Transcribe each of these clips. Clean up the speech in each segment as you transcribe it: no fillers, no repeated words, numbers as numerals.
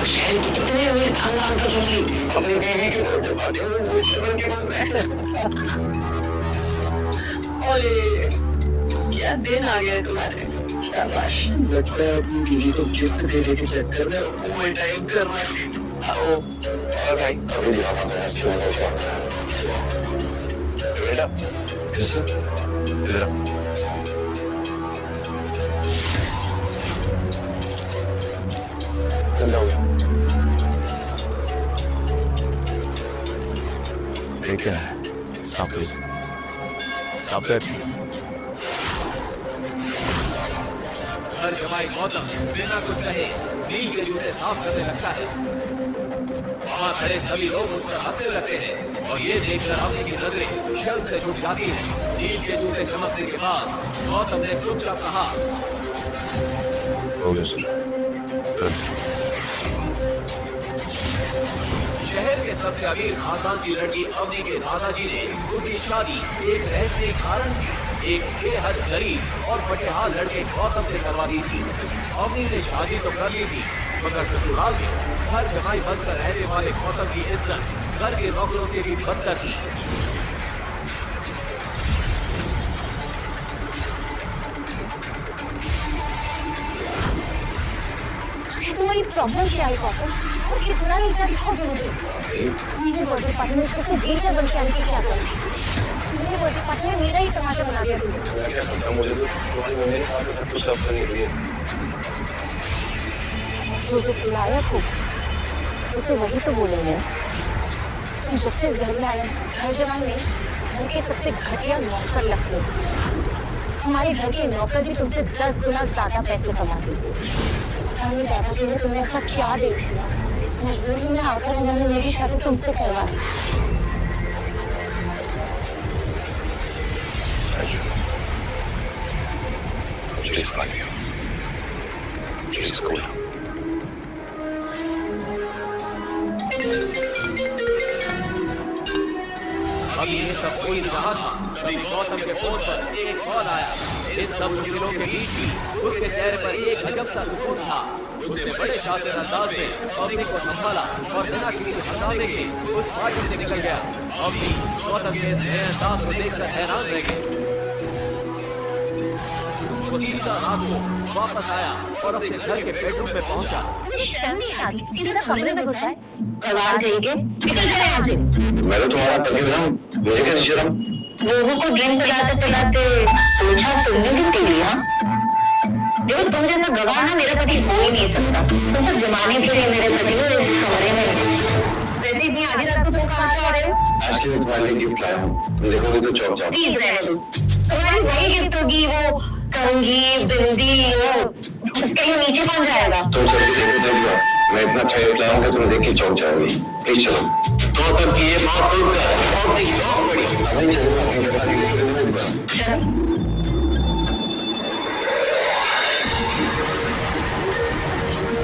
और शहर की कितने हुए खानदान का चोरी अपनी बीवी के मोटे भाटे वो शुगर के बन रहे हैं। अरे क्या दिन आ गया तुम्हारे। शाबाश, लगता है अपनी बीवी को गिफ्ट देने के चक्कर में ओवर टाइम कर रहे हैं। आओ और भाई अभी भी हमारे ऐसे नजर चल रहा है बेटा। कैसे इधर चल आओ। देख क्या है साफ साफ कर। हर जमाई गौतम बिना कुछ कहे नील के जूते साफ करने लगता है। वहां खड़े सभी लोग उस पर हंसने लगते हैं और ये देखकर अवनी की नजरें शल से छूट जाती है। नील के जूते चमकने के बाद गौतम ने चुपचाप कहा, हो गया सर। शहर के सबसे अमीर खानदान की लड़की अवनी के दादाजी ने उसकी शादी एक रहस्यमय कारण से एक बेहद गरीब और फटेहाल लड़के गौतम से करवा दी थी। अवनी ने शादी तो कर ली थी मगर ससुराल में हर जमाई बनकर रहने वाले गौतम की इज्जत घर के नौकरों से भी बदतर थी। तुम्हारी प्रॉब्लम क्या है गौतम? और कितना नीचा दिखाओगे मुझे? मेरे बर्थडे पार्टी में सबसे बेहतर बन के आने की क्या जरूरत? मेरे बर्थडे पार्टी में मेरा ही तमाशा बना दिया तुमने। क्या पता मुझे तो तुम्हारी मम्मी ने कहा था कुछ सब करने के लिए। जो सिलाया को उसे वही तो बोलेंगे। तुम जब से इस घर में आए हर जवान में घर के सबसे घटिया नौकर लगते हो। हमारे घर के नौकर भी तुमसे 10 गुना ज्यादा पैसे कमाते। हमारे दादाजी ने तुम्हें ऐसा क्या देख लिया? इस मजबूरी में आकर उन्होंने मेरी शादी तुमसे करवा दी। अभी ये सब कोई नहीं रहा था तभी गौतम के फोन पर एक कॉल आया। इस सब मुश्किलों के बीच भी उसके चेहरे पर एक अजब सा सुकून था। उसने बड़े शातिर अंदाज में अवनी को संभाला और बिना किसी हटाने के उस पार्टी से निकल गया। अवनी गौतम के नए अंदाज को देखकर हैरान रह गई। वो सीधा रात को वापस आया और अपने घर के बेडरूम में पहुंचा। शर्म नहीं आती? सीधा कमरे में घुसा है। कबाड़ देंगे? निकल जाए यहाँ से। मैं तो तुम्हारा पति हूँ, मुझे कैसी शर्म? लोगों को ड्रिंक पिलाते पिलाते सोचा तुमने भी पी लिया। देखो तुम जैसा गवाह ना मेरा पति हो ही नहीं सकता। तुम तो जमाने के लिए मेरे पति हो इस कमरे में। वैसे इतनी आधी रात को तुम कहाँ से आ रहे हो? आज मैं तुम्हारे लिए गिफ्ट लाया हूँ, तुम देखोगे तो चौंक जाओगे। प्लीज रहने दो। तुम्हारी वही गिफ्ट होगी, वो कंघी बिंदी वो कहीं नीचे कौन जाएगा? तुम सबकी देखो देख लो, मैं इतना अच्छा गिफ्ट लाया हूँ कि तुम देख के चौंक जाओगी। प्लीज चलो। गौतम की ये बात सुनकर बहुत ही चौंक पड़ी। अभी चलो अपनी जगह चलो।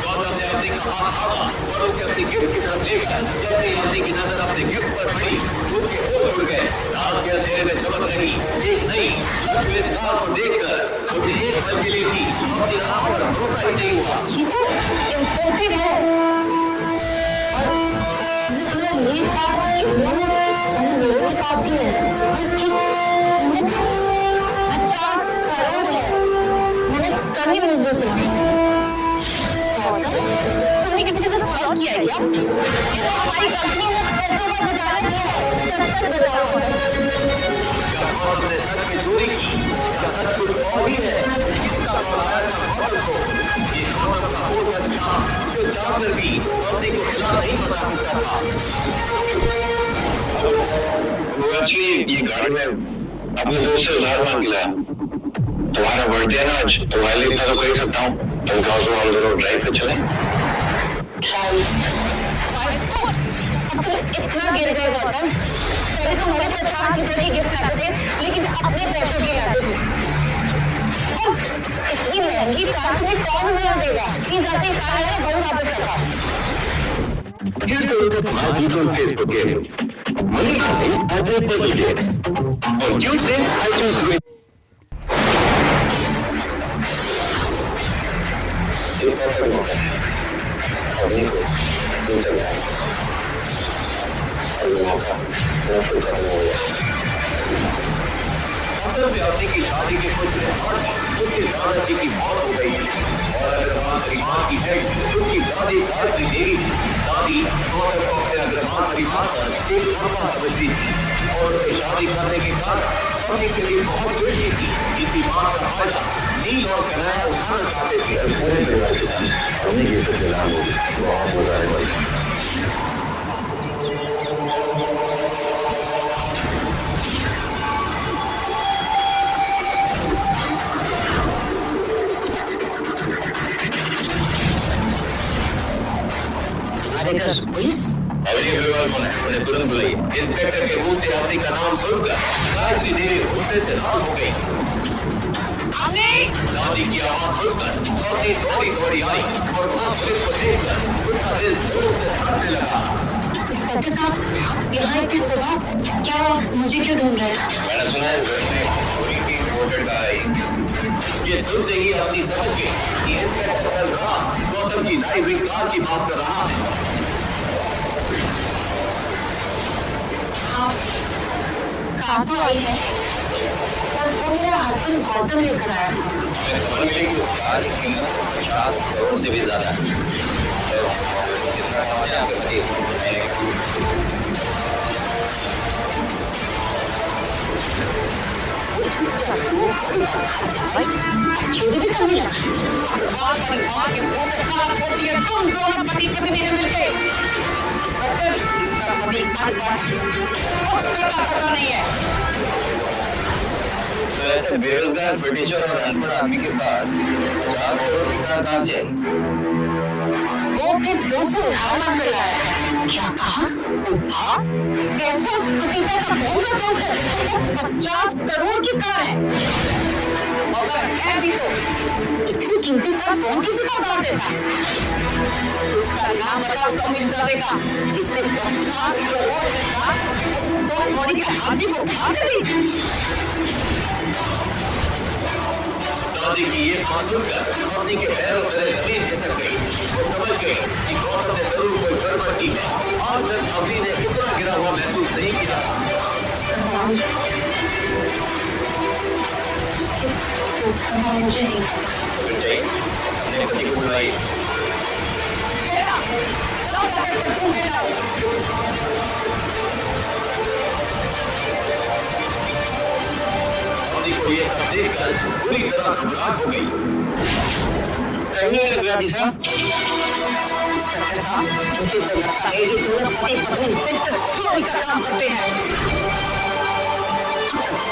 गौतम ने अवनी का हाथ पकड़ा और उसे अपनी गिफ्ट की तरफ लेकर जैसे ही अवनी की नजर अपने गिफ्ट पर पड़ी उसके होश उड़ गए। रात के अंधेरे में चमक रही एक नई लक्ष्मी स्टार को देखकर उसे एक पल के लिए भी अपनी आंखों पर भरोसा ही नहीं हुआ। इम्पोर्टेड है और इसमें मेरे पास ही है। इसकी कीमत 50 करोड़ है। मैंने कभी न्यूज़ में सुना। तुमने किसी के साथ फ्रॉड किया है क्या? ये तो हमारी कंपनी में पैसों का घोटाला किया है। सच बताओ। क्या गौतम ने सच में चोरी की या सच कुछ और ही है? इसका पता गौतम को ये गौतम का वो सच था जो जानकर भी अवनी को खिला नहीं बता सकता था। एक्चुअली ये गाड़ी में अपने दोस्त से उधार मांग के लाया। तुम्हारा बर्थडे है ना आज, तुम्हारे लिए इतना तो कर ही सकता हूँ। तुम कहो तो हम दोनों ड्राइव पे चलें। इतना गिर गए गौतम। पहले तो मुझे 50 रुपए की गिफ्ट लाते थे लेकिन अपने पैसों की लाते थे। इतनी महंगी कार में कौन मुझे देगा? प्लीज ऐसे कार है बहुत वापस लगा। Here's a look at my Google Facebook game. Money coming, I play puzzle games. On Tuesday, I choose win. एक और मौका है। और नहीं नहीं चल रहा है और ये मौका बिल्कुल खत्म हो गया। असल में अपनी की शादी के कुछ दिन बाद उसके दादाजी की मौत हो गई और अग्रवाल परिवार की हेड उसकी दादी गायत्री देवी थी। दादी गौतम को अपने अग्रवाल परिवार पर एक धब्बा समझती थी और उससे शादी करने के बाद पति से भी बहुत चिढ़ती थी। इसी बात का फायदा नील और सनाया उठाना चाहते थे। पूरे परिवार के साथ अपनी की इज्जत नीलाम होगी, बहुत गुजारे वाली। पुलिस अवनी अग्रवाल कौन है? उन्हें तुरंत बुलाइए। इंस्पेक्टर के मुंह से अवनी का नाम सुनकर गायत्री देवी गुस्से से लाल हो गई। दादी की आवाज सुनकर अवनी दौड़ी दौड़ी आई और वहां पुलिस को देखकर उसका दिल जोर से धड़कने लगा। इंस्पेक्टर साहब, यहाँ इतनी सुबह क्या मुझे क्यों ढूंढ रहे हैं? मैंने सुना है इस घर में पूरी टीम रिपोर्टेड का आई। ये सुनते ही अपनी समझ गई कि इंस्पेक्टर कल रात गौतम की लाई हुई कार की बात कर रहा है। कार तो आई है और वो मेरा हस्बैंड गौतम लेकर आया था। खबर मिली कि उस कार की कीमत 50 करोड़ से भी ज्यादा है। तो कितना कमाया आपके पति महीने का? चोरी भी करने लगा। परिवार के मुंह पे खराब होती है, तुम दोनों पति पत्नी ने मिलके इसका पति घर पर कुछ करता पता नहीं है। तो ऐसे बेरोजगार ब्रिटिशर और अनपढ़ आदमी के पास 50 करोड़ की कार कहाँ से आई? वो फिर 200 उधार मांग कर लाया है। क्या कहा? उधार? कैसे उस भतीजा का कौन सा दोस्त है जिसके पास 50 करोड़ की कार है? अगर है भी तो इतनी कीमती कार कौन किसी को उधार देता है? उसका नाम बताओ सौ मिर्जादे का, जिसने 50 करोड़ की कार उसने तो बॉडी के हाथी को उधार दे दी। दादी की ये बात सुनकर पत्नी के पैरों तले जमीन खिसक गई। वो समझ गई कि गौतम ने जरूर कोई गड़बड़ की है। आज तक अभी ने इतना गिरा हुआ महसूस नहीं किया। उसका नाम मुझे नहीं अपने पति को बुलाइए। को ये सब देखकर पूरी तरह घबराहट हो गई। कहीं लग रहा था इंस्पेक्टर साहब, मुझे तो लगता है कि दोनों पति पत्नी मिलकर चोरी का काम करते हैं।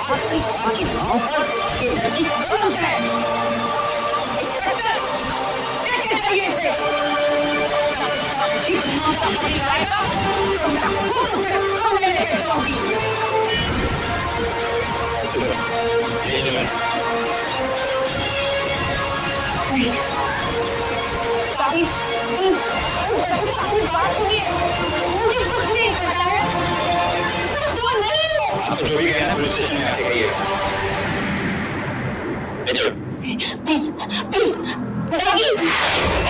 आपकी मां पर ये लड़की कौन है? इंस्पेक्टर, लेके जाइए इसे। इस मां का पति आएगा तो मैं खुद उसे थाने लेके जाऊंगी। नहीं, पापी, प्लीज, अपनी बात सुनिए। मुझे कुछ नहीं पता है। मैं चोर नहीं हूँ। आप जो भी कहना पुलिस स्टेशन में आके कहिए। Please, please, daddy.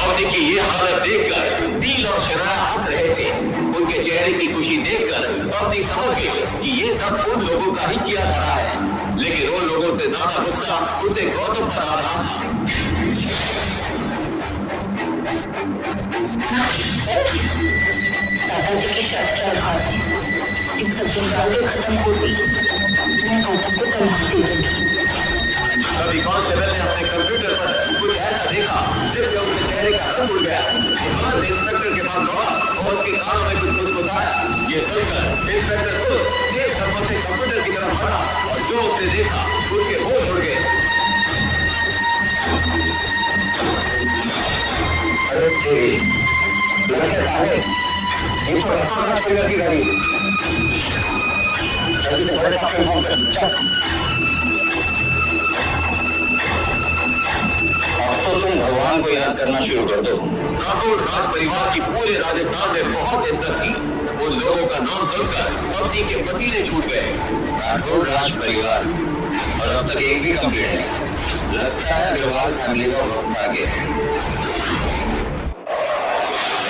अवनी की ये हालत देखकर नील और शरारा हंस रहे थे। उनके चेहरे की खुशी देखकर अवनी समझ गई कि ये सब उन लोगों का ही किया जा रहा है, लेकिन उन लोगों से ज्यादा गुस्सा उसे गौतम पर आ रहा था। दादाजी की शर्त रखा, इन सब जंजालें खत्म होती मैं गौतम को तलाक दे दूंगी। तभी कांस्टेबल ने अपने कंप्यूटर पर कुछ ऐसा देखा जिससे उसके चेहरे का रंग उड़ गया। तुरंत इंस्पेक्टर के पास दौड़ा और उसके कानों में कुछ फुसफुसाया। ये सुनकर इंस्पेक्टर खुद तेज कदमों से कंप्यूटर की तरफ बढ़ा और जो उसने देखा उसके होश उड़ गए। अरे तेरी की गाड़ी जल्दी से बड़े साहब को फोन कर। तो तुम भगवान को याद करना शुरू कर दो। राठौड़ राज परिवार की पूरे राजस्थान में बहुत इज्जत थी। उन लोगों का नाम सुनकर पत्नी के पसीने छूट गए। राठौड़ राज परिवार और अब तक एक भी कंप्लेंट नहीं। लगता है अग्रवाल फैमिली का वक्त आ गया।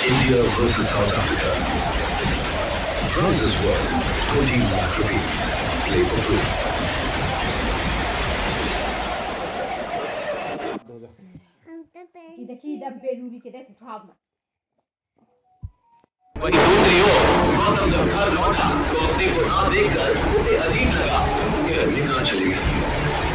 India versus South Africa. Prizes worth 14 lakh rupees. Play for free. वही दूसरी ओर गौतम जब घर लौटा तो अपने को ना देखकर उसे अजीब लगा। ये अभी कहाँ चली गई?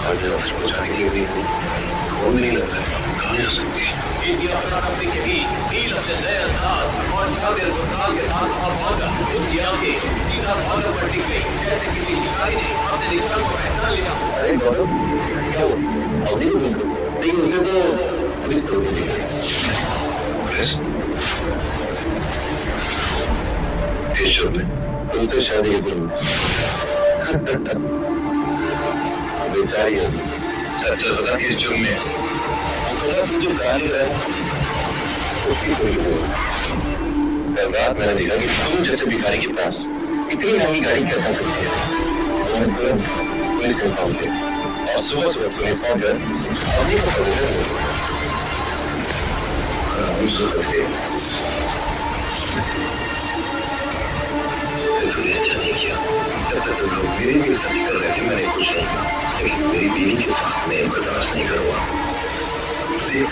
आज ऑफिस पहुंचाने के लिए भी फोन नहीं लगता है। कहाँ जा सकती है? इसी अफरा तफरी के बीच नीलम से नए अंदाज और शातिर मुस्कान के साथ वहां पहुंचा। उसकी आंखें सीधा बॉर्डर पर टिक गई, जैसे किसी शिकारी ने अपने निशान को पहचान लिया। अरे गौरव, क्या हुआ? अवधि को ढूंढो। लेकिन उसे तो पुलिस को उनसे शादी बेचारी है। सच्चा बता किस जुर्म में? तुम जो कहानी रहे उसकी कोई कल रात मैंने देखा कि तुम जैसे भिखारी के पास इतनी महंगी गाड़ी कैसा सकती है। मैंने तुरंत पुलिस को कॉल किया और सुबह सुबह पुलिस आकर अवधि को पकड़ मेरी भी सभी कर रहे थे। मैंने कुछ नहीं कहा, लेकिन मेरी बीवी के साथ मैं बर्दाश्त नहीं करूँगा। देख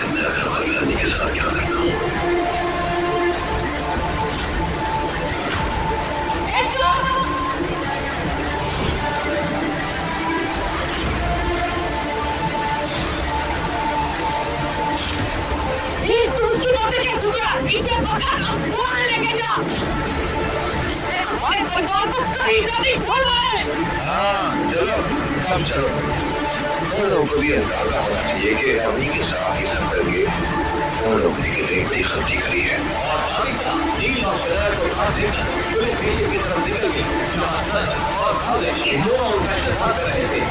मैं घर वाली आदमी के साथ क्या करता हूँ। तू उसकी बातें क्या सुन रहा? इसे पकड़ और लेके जा। इसने हमारे परिवार को कहीं का नहीं छोड़ा है। हाँ चलो, अब चलो। उन लोगों को भी अंदाजा होना चाहिए कि अवधि के साथ ही सब करके उन लोगों ने कितनी बड़ी गलती करी है। और हमेशा नील और शरारत को साथ देकर पुलिस स्टेशन की तरफ निकल गई, जहाँ सच और साजिश दोनों उनका इंतजार कर रहे थे।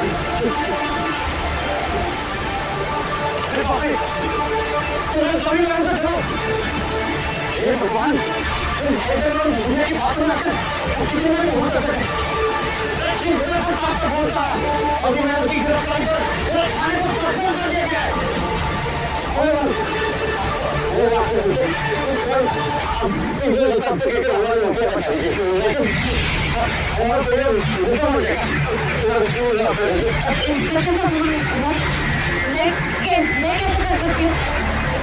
भगवान दुनिया की बात ना कर, किसी ने भी बहुत करते हैं। बोलता अभी मैं उसकी गिरफ्तारी कर थाने को सस्पेंड कर दिया गया है। सबसे कहकर हमारे लोगों को बचा लीजिए, लेकिन मैं कैसे कर सकती हूँ?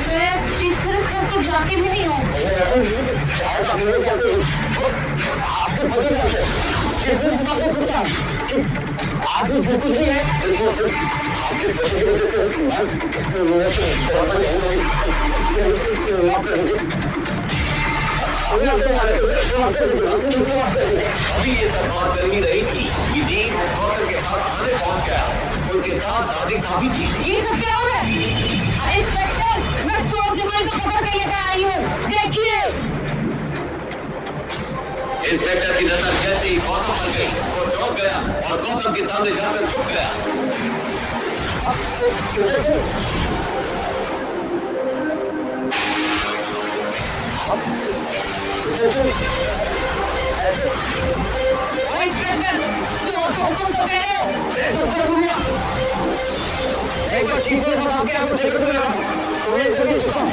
मैं तो जाती भी नहीं हूँ। आपके पति आपने जो कुछ नहीं है आपके पति की वजह से अभी ये सब बात चल ही रही थी कि दीप डॉक्टर के साथ थाने पहुंच गया। उनके साथ दादी साहब भी थी। ये सब क्या हो रहा है? इंस्पेक्टर, मैं चोर जुबान को पकड़ के लेकर आई हूँ, देखिए। इंस्पेक्टर की नजर जैसे ही गौतम पर गई, वो चौंक गया और गौतम के सामने जाकर झुक गया। इंस्पेक्टर, चोर को हुक्म तो कह रहे हो? एक बार चीफ को बता के आपको चेक कर रहा हूँ। तो मैं इसको चुका हूँ।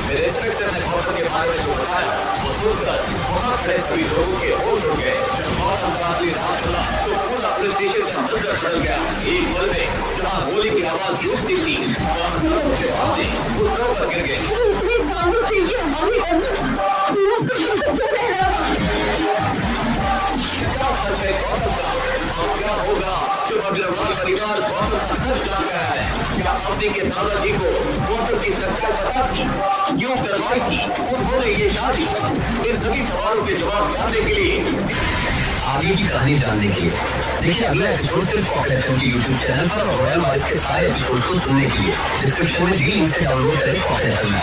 मेरे इंस्पेक्टर ने गौतम के बारे में जो बताया वो सुनकर वहां खड़े सभी लोगों के होश उड़ गए। जब गौतम का असली राज खुला तो पूरा पुलिस स्टेशन का मंजर बदल गया। एक पल में जहां गोली की आवाज गूंजती थी, वहां सब उसके सामने घुटनों पर गिर गए। इतने सालों से ये हमारी क्या सच है गौतम का? और क्या होगा जब अग्रवाल परिवार गौतम का सच जान गया है? क्या अपने के दादाजी को गौतम की सच्चाई पता थी? क्यों करवाई थी उन्होंने ये शादी? इन सभी सवालों के जवाब जानने के लिए, आगे की कहानी जानने के लिए देखिए अगला एपिसोड सिर्फ पॉकेट एफएम के यूट्यूब चैनल पर और रॉयल वॉइस के सारे एपिसोड्स को सुनने के लिए डिस्क्रिप्शन में दी लिंक से डाउनलोड करें पॉकेट एफएम।